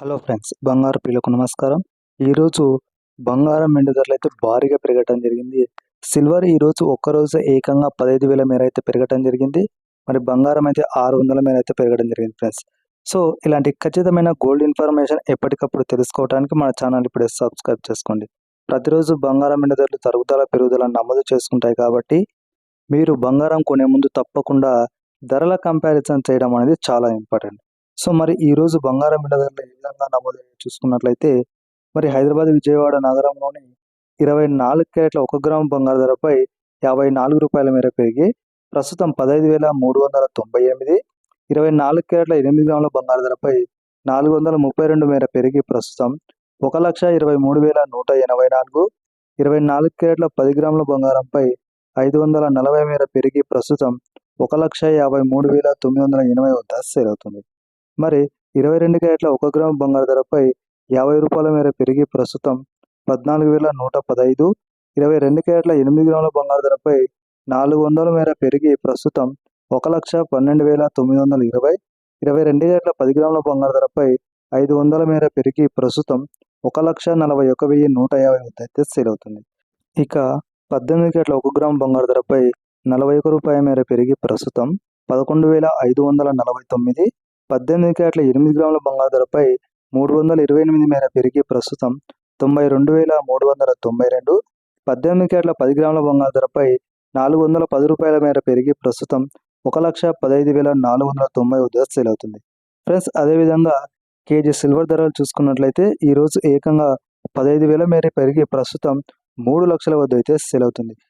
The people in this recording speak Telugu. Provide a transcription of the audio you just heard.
హలో ఫ్రెండ్స్, బంగారు ప్రియులకు నమస్కారం. ఈరోజు బంగారం వెండి ధరలు అయితే భారీగా పెరగటం జరిగింది. సిల్వర్ ఈరోజు ఒక్కరోజు ఏకంగా 15,000 మేర అయితే పెరగటం జరిగింది. మరి బంగారం అయితే 600 మేర అయితే పెరగడం జరిగింది ఫ్రెండ్స్. సో ఇలాంటి ఖచ్చితమైన గోల్డ్ ఇన్ఫర్మేషన్ ఎప్పటికప్పుడు తెలుసుకోవడానికి మన ఛానల్ ఇప్పుడే సబ్స్క్రైబ్ చేసుకోండి. ప్రతిరోజు బంగారం వెండి ధరలు తరుగుదల పెరుగుదల నమోదు చేసుకుంటాయి కాబట్టి మీరు బంగారం కొనే ముందు తప్పకుండా ధరల కంపారిజన్ చేయడం అనేది చాలా ఇంపార్టెంట్. సో మరి ఈరోజు బంగారం వెండి ధరలు ఏ విధంగా నమోదయ్యాయో చూసుకున్నట్లయితే మరి హైదరాబాద్ విజయవాడ నగరంలోని 24 క్యారెట్ల 1 గ్రాము బంగారు ధరపై రూ. 54 మేర పెరిగి ప్రస్తుతం 15,398. 24 క్యారెట్ల 8 గ్రాముల బంగారు ధరపై 432 మేర పెరిగి ప్రస్తుతం 1,23,184. 24 క్యారెట్ల 10 గ్రాముల బంగారంపై 540 మేర పెరిగి ప్రస్తుతం 1,53,980 వద్ద సేల్ అవుతుంది. మరి 22 క్యారెట్ల 1 గ్రాము బంగారు ధరపై రూ. 50 మేర పెరిగి ప్రస్తుతం 14,115. 22 క్యారెట్ల 8 గ్రాముల బంగారు ధరపై 400 మేర పెరిగి ప్రస్తుతం 1,12,920. 22 క్యారెట్ల 10 గ్రాముల బంగారు ధరపై 500 మేర పెరిగి ప్రస్తుతం 1,41,150 వద్ద అయితే సేల్ అవుతుంది. ఇక 18 క్యారెట్ల 1 గ్రాము బంగారు ధరపై రూ. 41 మేర పెరిగి ప్రస్తుతం 11,549. 18 క్యారెట్ల 8 గ్రాముల బంగారు ధరపై 328 మేర పెరిగి ప్రస్తుతం 92,392. 18 క్యారెట్ల 10 గ్రాముల బంగారు ధరపై రూ. 410 మేర పెరిగి ప్రస్తుతం 1,15,490 వద్ద సేల్ అవుతుంది. ఫ్రెండ్స్, అదేవిధంగా కేజీ సిల్వర్ ధరలు చూసుకున్నట్లయితే ఈరోజు ఏకంగా 15,000 మేర పెరిగి ప్రస్తుతం 3 లక్షల వద్ద అయితే సేల్ అవుతుంది.